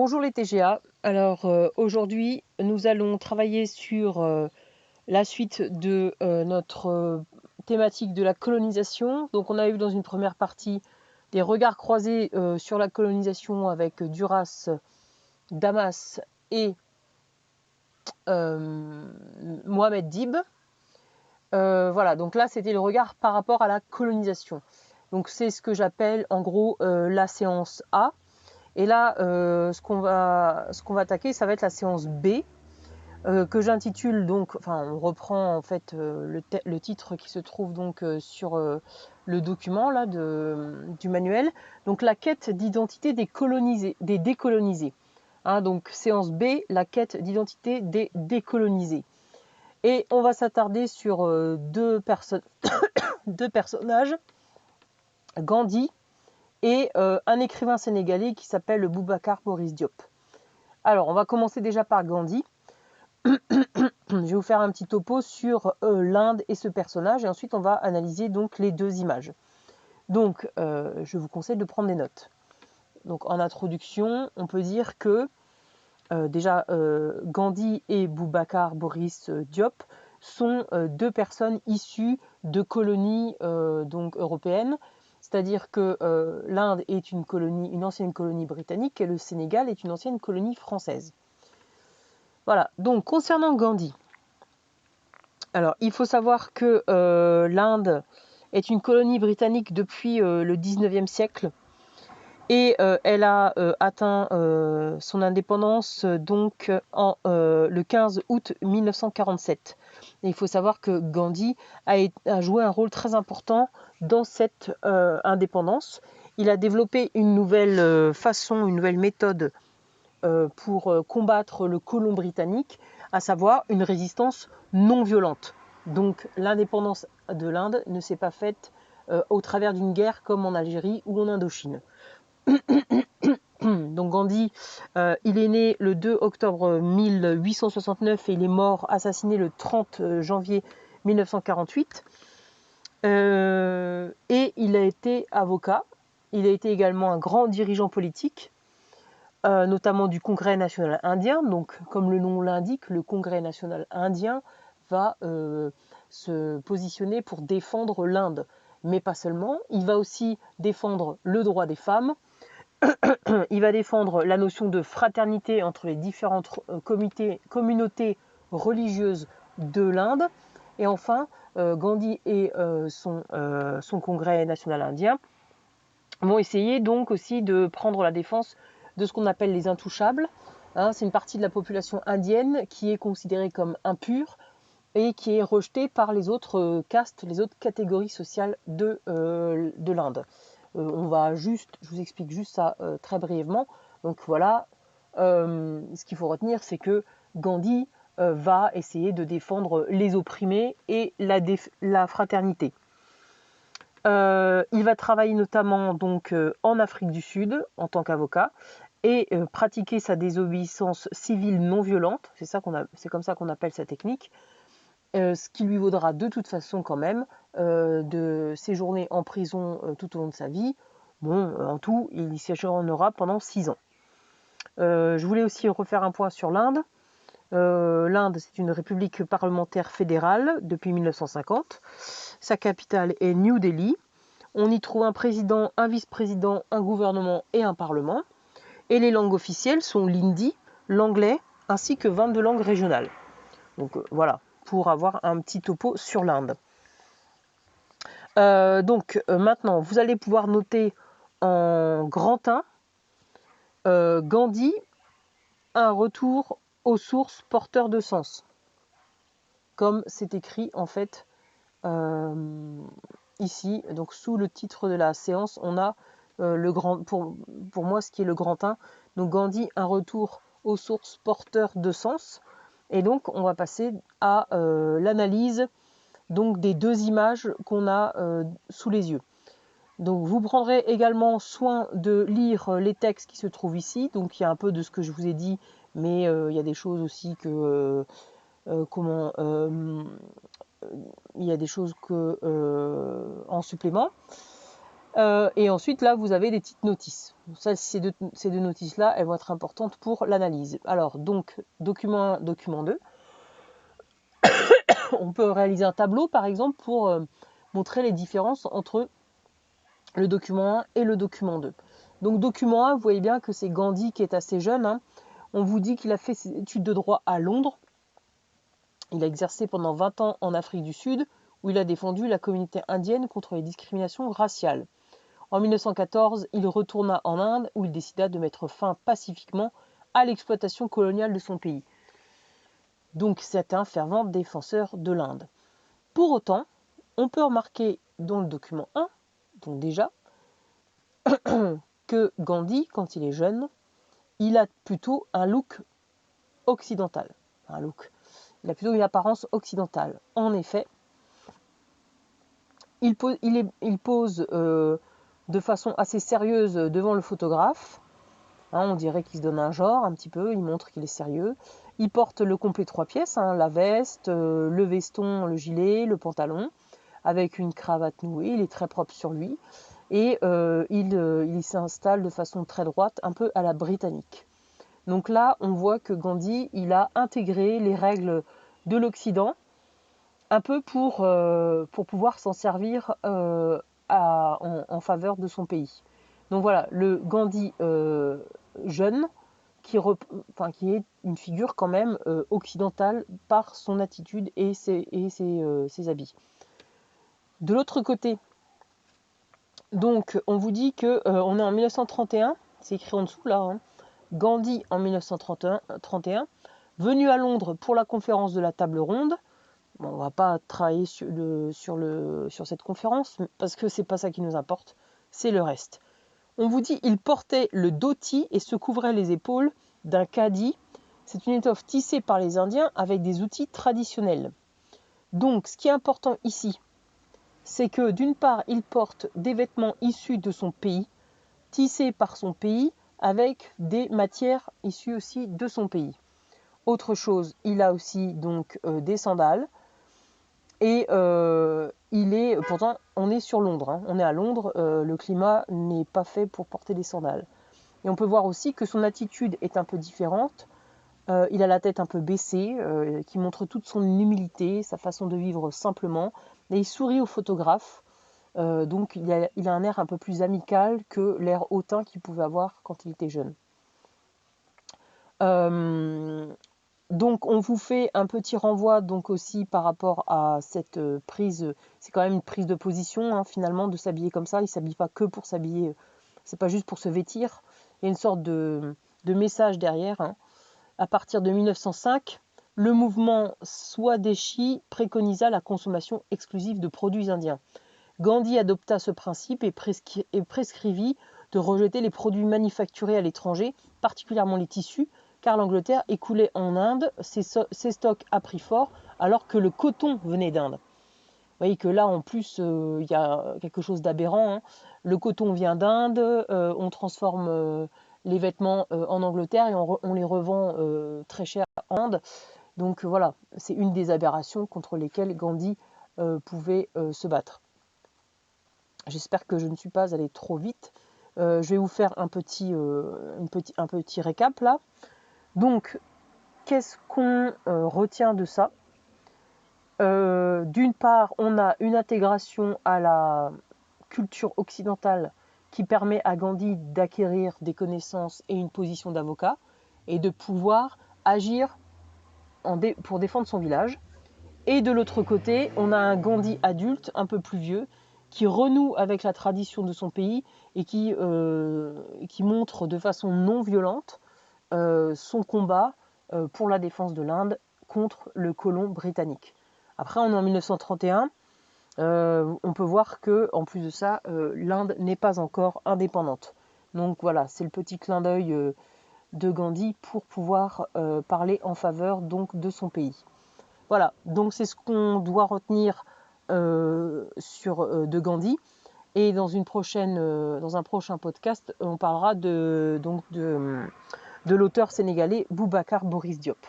Bonjour les TGA. Alors aujourd'hui, nous allons travailler sur la suite de notre thématique de la colonisation. Donc on a eu dans une première partie des regards croisés sur la colonisation avec Duras, Damas et Mohamed Dib. Voilà, donc là c'était le regard par rapport à la colonisation. Donc c'est ce que j'appelle en gros la séance A. Et là, ce qu'on va attaquer, ça va être la séance B, que j'intitule donc, enfin, on reprend en fait le titre qui se trouve donc sur le document là du manuel. Donc la quête d'identité des décolonisés. Hein, donc séance B, la quête d'identité des décolonisés. Et on va s'attarder sur deux personnages, Gandhi et un écrivain sénégalais qui s'appelle Boubacar Boris Diop. Alors, on va commencer déjà par Gandhi. Je vais vous faire un petit topo sur l'Inde et ce personnage, et ensuite on va analyser donc les deux images. Donc, je vous conseille de prendre des notes. Donc, en introduction, on peut dire que déjà Gandhi et Boubacar Boris Diop sont deux personnes issues de colonies donc européennes. C'est-à-dire que l'Inde est une ancienne colonie britannique et le Sénégal est une ancienne colonie française. Voilà, donc concernant Gandhi, alors il faut savoir que l'Inde est une colonie britannique depuis le 19e siècle et elle a atteint son indépendance donc le 15 août 1947. Et il faut savoir que Gandhi a joué un rôle très important dans cette indépendance. Il a développé une nouvelle façon, une nouvelle méthode pour combattre le colon britannique, à savoir une résistance non violente. Donc l'indépendance de l'Inde ne s'est pas faite au travers d'une guerre comme en Algérie ou en Indochine. Donc Gandhi, il est né le 2 octobre 1869 et il est mort assassiné le 30 janvier 1948. Et il a été avocat. Il a été également un grand dirigeant politique, notamment du Congrès national indien. Donc, comme le nom l'indique, le Congrès national indien va se positionner pour défendre l'Inde. Mais pas seulement, il va aussi défendre le droit des femmes. Il va défendre la notion de fraternité entre les différentes communautés religieuses de l'Inde. Et enfin, Gandhi et son Congrès national indien vont essayer donc aussi de prendre la défense de ce qu'on appelle les intouchables. Hein, c'est une partie de la population indienne qui est considérée comme impure et qui est rejetée par les autres castes, les autres catégories sociales de l'Inde. Je vous explique juste ça très brièvement. Donc voilà, ce qu'il faut retenir, c'est que Gandhi va essayer de défendre les opprimés et la fraternité. Il va travailler notamment donc en Afrique du Sud en tant qu'avocat et pratiquer sa désobéissance civile non violente. C'est comme ça qu'on appelle sa technique. Ce qui lui vaudra de toute façon quand même de séjourner en prison tout au long de sa vie. Bon, en tout, il y séjournera pendant 6 ans. Je voulais aussi refaire un point sur l'Inde. L'Inde, c'est une république parlementaire fédérale depuis 1950. Sa capitale est New Delhi. On y trouve un président, un vice-président, un gouvernement et un parlement. Et les langues officielles sont l'hindi, l'anglais, ainsi que 22 langues régionales. Donc voilà, pour avoir un petit topo sur l'Inde. Maintenant, vous allez pouvoir noter en grand 1, Gandhi, un retour aux sources porteurs de sens. Comme c'est écrit en fait ici, donc sous le titre de la séance, on a pour moi ce qui est le grand 1. Donc Gandhi, un retour aux sources porteurs de sens. Et donc on va passer à l'analyse donc des deux images qu'on a sous les yeux. Donc vous prendrez également soin de lire les textes qui se trouvent ici. Donc il y a un peu de ce que je vous ai dit, mais il y a des choses aussi que il y a des choses en supplément. Et ensuite, là, vous avez des petites notices. Ça, ces deux notices-là, elles vont être importantes pour l'analyse. Alors, donc, document 1, document 2. On peut réaliser un tableau, par exemple, pour montrer les différences entre le document 1 et le document 2. Donc, document 1, vous voyez bien que c'est Gandhi qui est assez jeune. Hein. On vous dit qu'il a fait ses études de droit à Londres. Il a exercé pendant 20 ans en Afrique du Sud, où il a défendu la communauté indienne contre les discriminations raciales. En 1914, il retourna en Inde, où il décida de mettre fin pacifiquement à l'exploitation coloniale de son pays. Donc c'est un fervent défenseur de l'Inde. Pour autant, on peut remarquer dans le document 1, donc déjà, que Gandhi, quand il est jeune, il a plutôt un look occidental. Il a plutôt une apparence occidentale. En effet, il pose de façon assez sérieuse devant le photographe. Hein, on dirait qu'il se donne un genre un petit peu, il montre qu'il est sérieux. Il porte le complet 3 pièces, hein, la veste, le veston, le gilet, le pantalon, avec une cravate nouée, il est très propre sur lui. Et il s'installe de façon très droite, un peu à la britannique. Donc là, on voit que Gandhi, il a intégré les règles de l'Occident, un peu pour pouvoir s'en servir en faveur de son pays. Donc voilà, le Gandhi jeune, qui est une figure quand même occidentale par son attitude et ses habits. De l'autre côté, donc on vous dit que on est en 1931, c'est écrit en dessous là, hein, Gandhi en 1931, venu à Londres pour la conférence de la table ronde. Bon, on ne va pas travailler sur cette conférence parce que c'est pas ça qui nous importe, c'est le reste. On vous dit il portait le dhoti et se couvrait les épaules d'un kadi. C'est une étoffe tissée par les Indiens avec des outils traditionnels. Donc, ce qui est important ici, c'est que d'une part, il porte des vêtements issus de son pays, tissés par son pays, avec des matières issues aussi de son pays. Autre chose, il a aussi donc des sandales. Et pourtant, on est sur Londres, hein. On est à Londres, le climat n'est pas fait pour porter des sandales. Et on peut voir aussi que son attitude est un peu différente. Il a la tête un peu baissée, qui montre toute son humilité, sa façon de vivre simplement. Et il sourit au photographe, donc il a un air un peu plus amical que l'air hautain qu'il pouvait avoir quand il était jeune. Donc on vous fait un petit renvoi donc aussi par rapport à cette prise, c'est quand même une prise de position hein, finalement de s'habiller comme ça, il ne s'habille pas que pour s'habiller, c'est pas juste pour se vêtir, il y a une sorte de message derrière. Hein. À partir de 1905, le mouvement Swadeshi préconisa la consommation exclusive de produits indiens. Gandhi adopta ce principe et prescrivit de rejeter les produits manufacturés à l'étranger, particulièrement les tissus, car l'Angleterre écoulait en Inde ses stocks à prix fort, alors que le coton venait d'Inde. Vous voyez que là, en plus, il y a quelque chose d'aberrant. Hein. Le coton vient d'Inde, on transforme les vêtements en Angleterre et on les revend très cher en Inde. Donc voilà, c'est une des aberrations contre lesquelles Gandhi pouvait se battre. J'espère que je ne suis pas allée trop vite. Je vais vous faire un petit récap là. Donc, qu'est-ce qu'on retient de ça ? D'une part, on a une intégration à la culture occidentale qui permet à Gandhi d'acquérir des connaissances et une position d'avocat et de pouvoir agir pour défendre son village. Et de l'autre côté, on a un Gandhi adulte, un peu plus vieux, qui renoue avec la tradition de son pays et qui montre de façon non violente son combat pour la défense de l'Inde contre le colon britannique. Après, on est en 1931. On peut voir que, en plus de ça, l'Inde n'est pas encore indépendante. Donc voilà, c'est le petit clin d'œil de Gandhi pour pouvoir parler en faveur donc de son pays. Voilà, donc c'est ce qu'on doit retenir de Gandhi. Et dans un prochain podcast, on parlera de l'auteur sénégalais Boubacar Boris Diop.